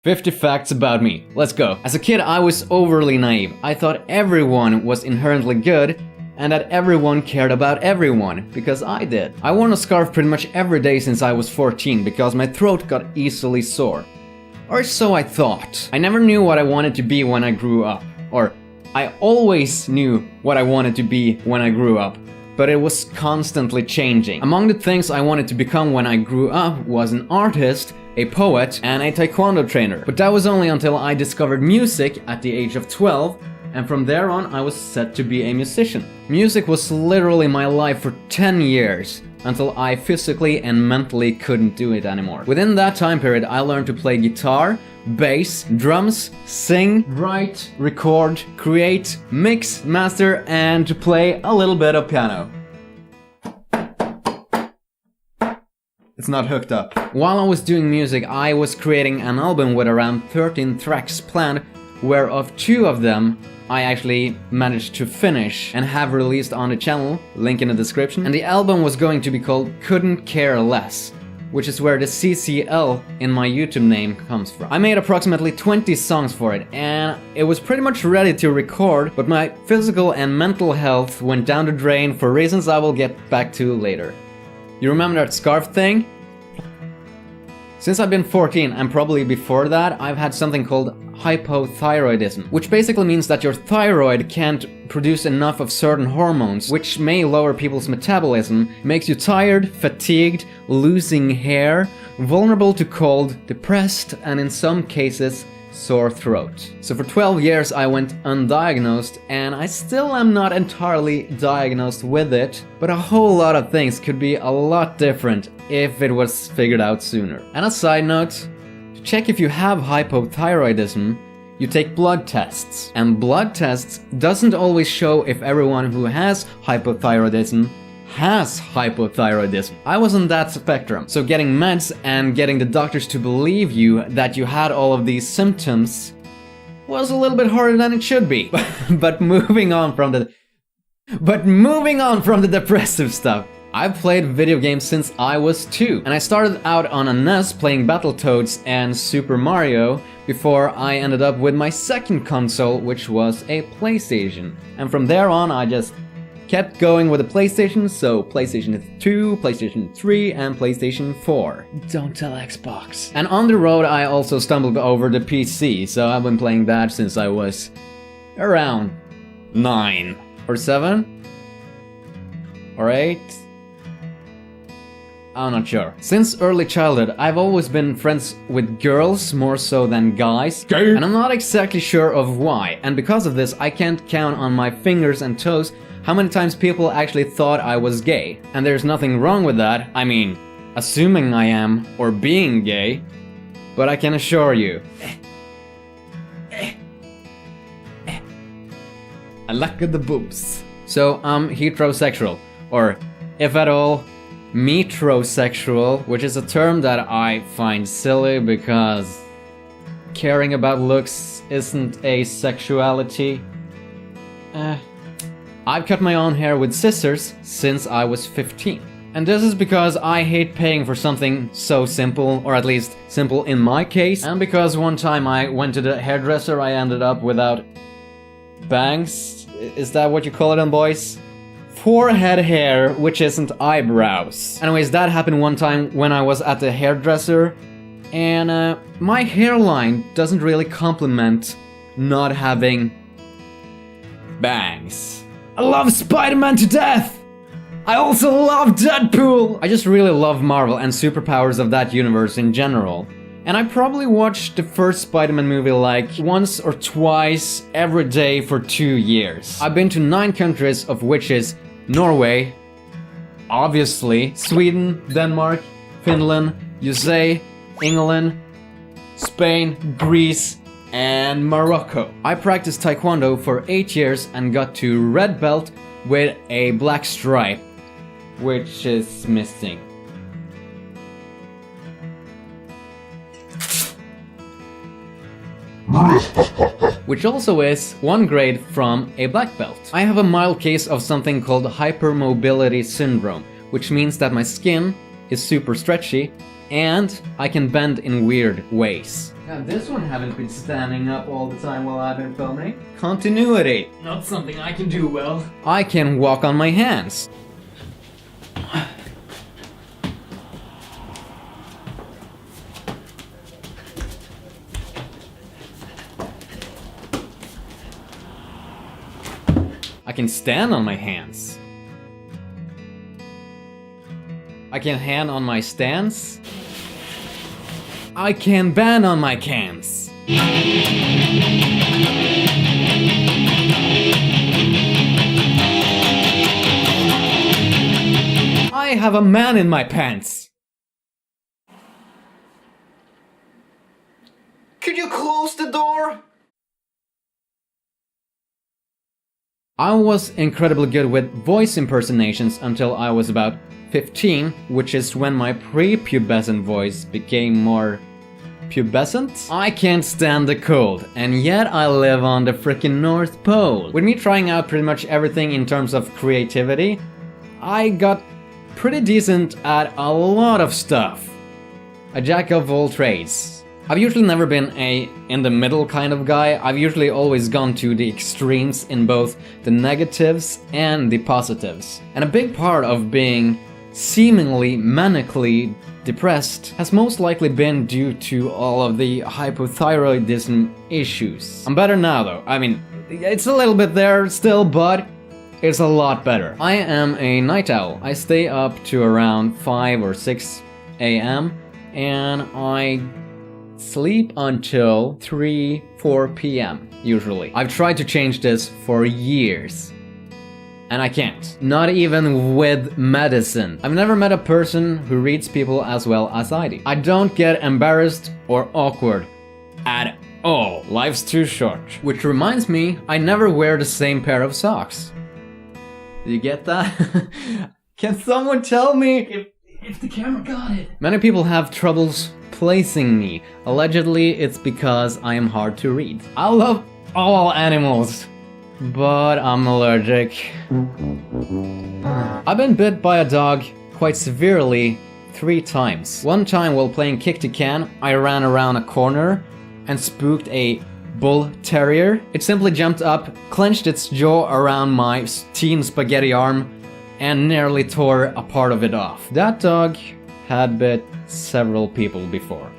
50 facts about me. Let's go. As a kid, I was overly naive. I thought everyone was inherently good and that everyone cared about everyone, because I did. I worn a scarf pretty much every day since I was 14 because my throat got easily sore. Or so I thought. I never knew what I wanted to be when I grew up. Or I always knew what I wanted to be when I grew up, but it was constantly changing. Among the things I wanted to become when I grew up was an artist, a poet, and a taekwondo trainer. But that was only until I discovered music at the age of 12, and from there on I was set to be a musician. Music was literally my life for 10 years, until I physically and mentally couldn't do it anymore. Within that time period, I learned to play guitar, bass, drums, sing, write, record, create, mix, master, and to play a little bit of piano. It's not hooked up. While I was doing music, I was creating an album with around 13 tracks planned, whereof 2 of them I actually managed to finish and have released on the channel, link in the description. And the album was going to be called Couldn't Care Less, which is where the CCL in my YouTube name comes from. I made approximately 20 songs for it, and it was pretty much ready to record, but my physical and mental health went down the drain for reasons I will get back to later. You remember that scarf thing? Since I've been 14, and probably before that, I've had something called hypothyroidism, which basically means that your thyroid can't produce enough of certain hormones, which may lower people's metabolism, makes you tired, fatigued, losing hair, vulnerable to cold, depressed, and in some cases, sore throat. So for 12 years I went undiagnosed, and I still am not entirely diagnosed with it, but a whole lot of things could be a lot different if it was figured out sooner. And a side note, to check if you have hypothyroidism, you take blood tests. And blood tests doesn't always show if everyone who has hypothyroidism has hypothyroidism. I was on that spectrum, so getting meds and getting the doctors to believe you that you had all of these symptoms was a little bit harder than it should be. But moving on from the depressive stuff. I've played video games since I was 2, and I started out on a NES playing Battletoads and Super Mario before I ended up with my second console, which was a PlayStation. And from there on I just kept going with the PlayStation, so PlayStation 2, PlayStation 3, and PlayStation 4. Don't tell Xbox. And on the road I also stumbled over the PC, so I've been playing that since I was around 9 or 7 or 8. I'm not sure. Since early childhood, I've always been friends with girls more so than guys, and I'm not exactly sure of why. And because of this, I can't count on my fingers and toes how many times people actually thought I was gay. And there's nothing wrong with that, I mean, assuming I am, or being gay, but I can assure you, I like the boobs. So I'm heterosexual, or if at all, metrosexual, which is a term that I find silly because caring about looks isn't a sexuality. I've cut my own hair with scissors since I was 15. And this is because I hate paying for something so simple, or at least simple in my case, and because one time I went to the hairdresser I ended up without bangs. Is that what you call it, boys? Forehead hair, which isn't eyebrows. Anyways, that happened one time when I was at the hairdresser, and my hairline doesn't really complement not having bangs. I love Spider-Man to death! I also love Deadpool! I just really love Marvel and superpowers of that universe in general. And I probably watched the first Spider-Man movie like once or twice every day for 2 years. I've been to 9 countries, of which is Norway, obviously, Sweden, Denmark, Finland, USA, England, Spain, Greece, and Morocco. I practiced Taekwondo for 8 years and got to red belt with a black stripe, which is missing. Which also is 1 grade from a black belt. I have a mild case of something called hypermobility syndrome, which means that my skin is super stretchy and I can bend in weird ways. Now this one haven't been standing up all the time while I've been filming. Continuity. Not something I can do well. I can walk on my hands. I can stand on my hands. I can hand on my stance. I can band on my cans. I have a man in my pants. Could you close the door? I was incredibly good with voice impersonations until I was about 15, which is when my prepubescent voice became more pubescent? I can't stand the cold, and yet I live on the frickin' North Pole. With me trying out pretty much everything in terms of creativity, I got pretty decent at a lot of stuff. A jack of all trades. I've usually never been a in-the-middle kind of guy. I've usually always gone to the extremes in both the negatives and the positives. And a big part of being seemingly manically depressed has most likely been due to all of the hypothyroidism issues. I'm better now though. I mean, it's a little bit there still, but it's a lot better. I am a night owl. I stay up to around 5 or 6 a.m. and I sleep until 3-4 p.m. usually. I've tried to change this for years. And I can't. Not even with medicine. I've never met a person who reads people as well as I do. I don't get embarrassed or awkward at all. Life's too short. Which reminds me, I never wear the same pair of socks. Do you get that? Can someone tell me if the camera got it? Many people have troubles placing me. Allegedly, it's because I am hard to read. I love all animals, but I'm allergic. I've been bit by a dog quite severely 3 times. One time while playing kick the can, I ran around a corner and spooked a bull terrier. It simply jumped up, clenched its jaw around my teen spaghetti arm, and nearly tore a part of it off. That dog had bit several people before.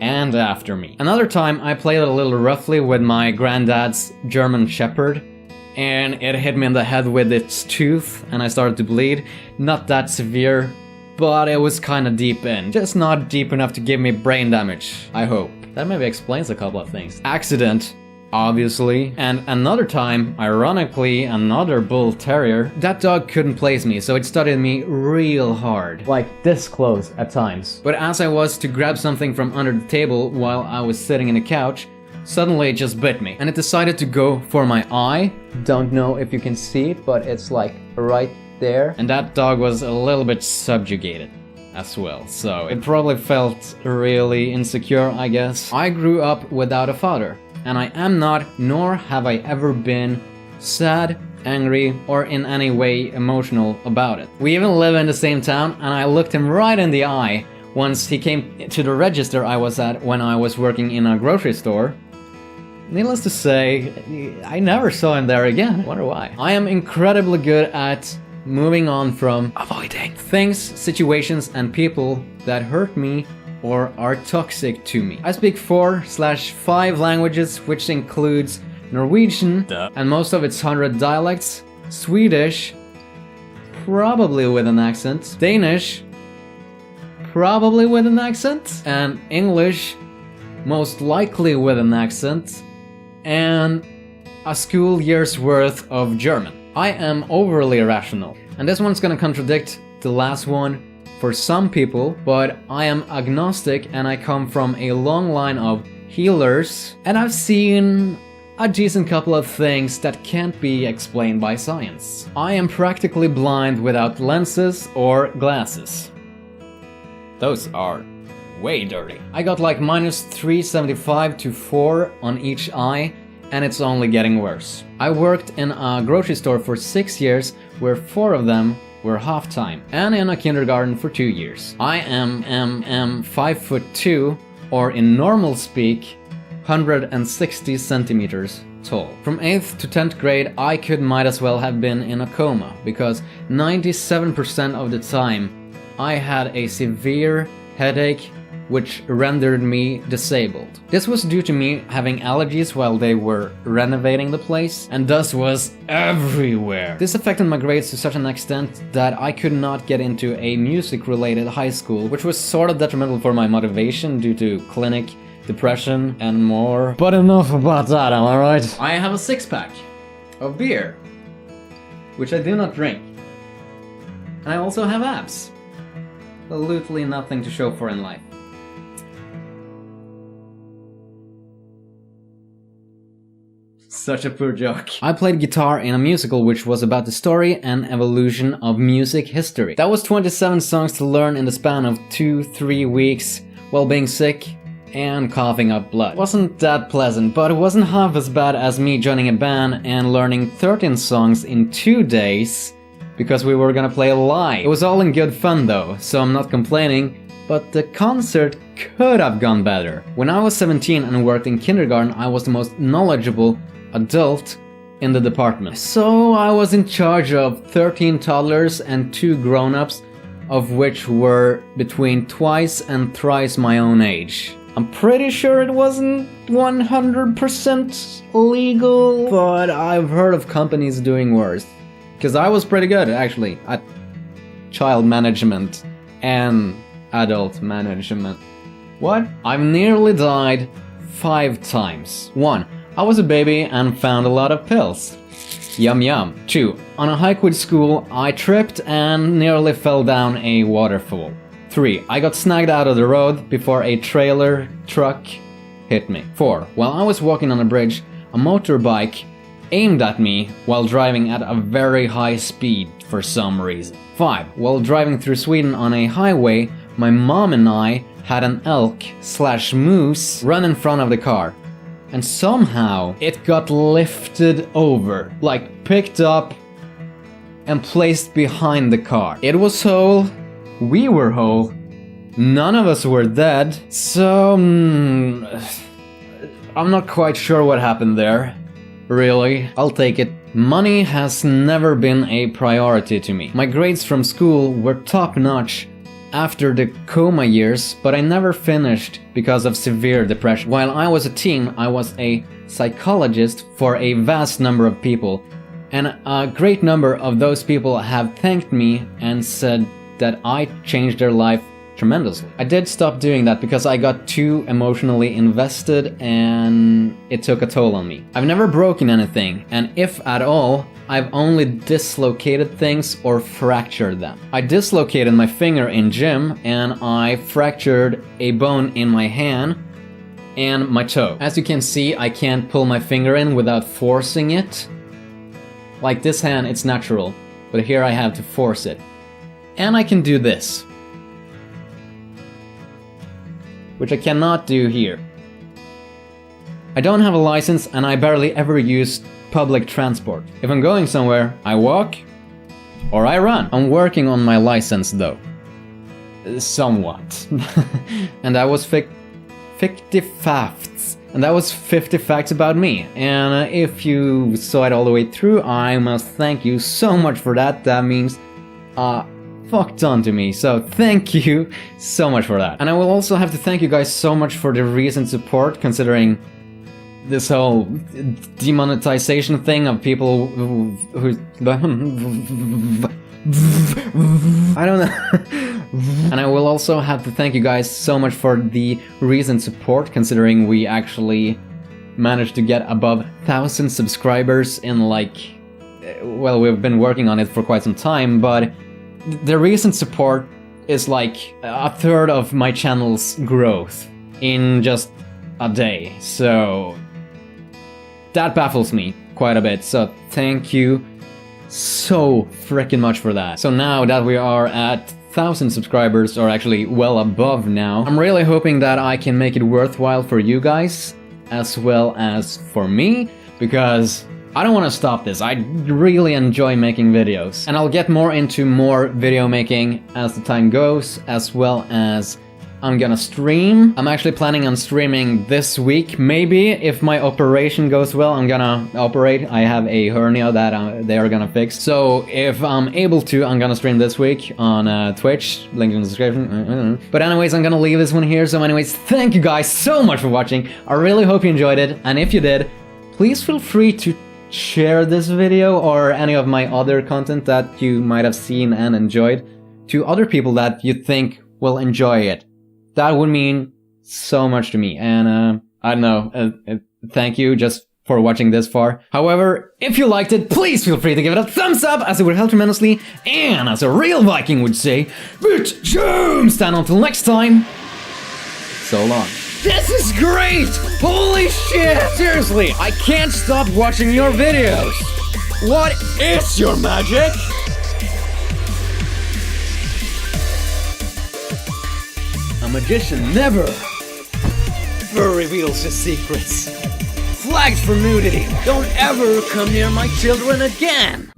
And after me. Another time I played a little roughly with my granddad's German Shepherd, and it hit me in the head with its tooth and I started to bleed. Not that severe, but it was kinda deep in. Just not deep enough to give me brain damage, I hope. That maybe explains a couple of things. Accident, obviously. And another time, ironically, another bull terrier. That dog couldn't place me, so it studied me real hard. Like this close at times. But as I was to grab something from under the table while I was sitting in the couch, suddenly it just bit me. And it decided to go for my eye. Don't know if you can see it, but it's like right there. And that dog was a little bit subjugated as well, so it probably felt really insecure, I guess. I grew up without a father, and I am not, nor have I ever been, sad, angry, or in any way emotional about it. We even live in the same town, and I looked him right in the eye once he came to the register I was at when I was working in a grocery store. Needless to say, I never saw him there again. Wonder why. I am incredibly good at moving on from avoiding things, situations, and people that hurt me or are toxic to me. I speak 4/5 languages, which includes Norwegian and most of its 100 dialects, Swedish, probably with an accent, Danish, probably with an accent, and English, most likely with an accent, and a school year's worth of German. I am overly rational, and this one's gonna contradict the last one for some people, but I am agnostic and I come from a long line of healers, and I've seen a decent couple of things that can't be explained by science. I am practically blind without lenses or glasses. Those are way dirty. I got like -375 to 4 on each eye, and it's only getting worse. I worked in a grocery store for 6 years, where 4 of them were half-time, and in a kindergarten for 2 years. I am 5'2", or in normal speak, 160 centimeters tall. From 8th to 10th grade, I might as well have been in a coma, because 97% of the time I had a severe headache which rendered me disabled. This was due to me having allergies while they were renovating the place, and thus was everywhere. This affected my grades to such an extent that I could not get into a music-related high school, which was sort of detrimental for my motivation due to clinic, depression, and more. But enough about that, am I right? I have a 6-pack of beer, which I do not drink. And I also have abs. Absolutely nothing to show for in life. Such a poor joke. I played guitar in a musical which was about the story and evolution of music history. That was 27 songs to learn in the span of 2-3 weeks while being sick and coughing up blood. Wasn't that pleasant, but it wasn't half as bad as me joining a band and learning 13 songs in 2 days because we were gonna play live. It was all in good fun though, so I'm not complaining, but the concert could have gone better. When I was 17 and worked in kindergarten, I was the most knowledgeable adult in the department. So I was in charge of 13 toddlers and 2 grown-ups, of which were between twice and thrice my own age. I'm pretty sure it wasn't 100% legal, but I've heard of companies doing worse. Because I was pretty good, actually, at child management and adult management. What? I've nearly died 5 times. 1. I was a baby and found a lot of pills. Yum yum. 2. On a hike with school, I tripped and nearly fell down a waterfall. 3. I got snagged out of the road before a trailer truck hit me. 4. While I was walking on a bridge, a motorbike aimed at me while driving at a very high speed for some reason. 5. While driving through Sweden on a highway, my mom and I had an elk/moose run in front of the car. And somehow it got lifted over, like picked up and placed behind the car. It was whole, we were whole, none of us were dead, so I'm not quite sure what happened there. Really, I'll take it. Money has never been a priority to me. My grades from school were top-notch after the coma years, but I never finished because of severe depression. While I was a teen, I was a psychologist for a vast number of people, and a great number of those people have thanked me and said that I changed their life tremendously. I did stop doing that because I got too emotionally invested and it took a toll on me. I've never broken anything, and if at all, I've only dislocated things or fractured them. I dislocated my finger in gym and I fractured a bone in my hand and my toe. As you can see, I can't pull my finger in without forcing it. Like this hand, it's natural, but here I have to force it. And I can do this, which I cannot do here. I don't have a license and I barely ever use public transport. If I'm going somewhere, I walk or I run. I'm working on my license though. Somewhat. And that was 50 facts. And that was 50 facts about me. And if you saw it all the way through, I must thank you so much for that. That means fuck ton to me, so thank you so much for that. And I will also have to thank you guys so much for the recent support, considering this whole demonetization thing of people who I don't know. And I will also have to thank you guys so much for the recent support, considering we actually managed to get above 1,000 subscribers in well, we've been working on it for quite some time, but the recent support is like a third of my channel's growth in just a day, so that baffles me quite a bit, so thank you so freaking much for that. So now that we are at 1,000 subscribers, or actually well above now, I'm really hoping that I can make it worthwhile for you guys, as well as for me, because I don't want to stop this. I really enjoy making videos. And I'll get more into more video making as the time goes, as well as I'm gonna stream. I'm actually planning on streaming this week. Maybe if my operation goes well, I'm gonna operate. I have a hernia that they are gonna fix. So if I'm able to, I'm gonna stream this week on Twitch. Link in the description. I don't know. But anyways, I'm gonna leave this one here. So anyways, thank you guys so much for watching. I really hope you enjoyed it. And if you did, please feel free to share this video or any of my other content that you might have seen and enjoyed to other people that you think will enjoy it. That would mean so much to me. And I don't know, thank you just for watching this far. However, if you liked it, please feel free to give it a thumbs up, as it would help tremendously. And as a real Viking would say, "Bit James!" And until next time, so long. This is great! Holy shit! Seriously, I can't stop watching your videos! What is your magic? A magician never reveals his secrets. Flags for nudity! Don't ever come near my children again!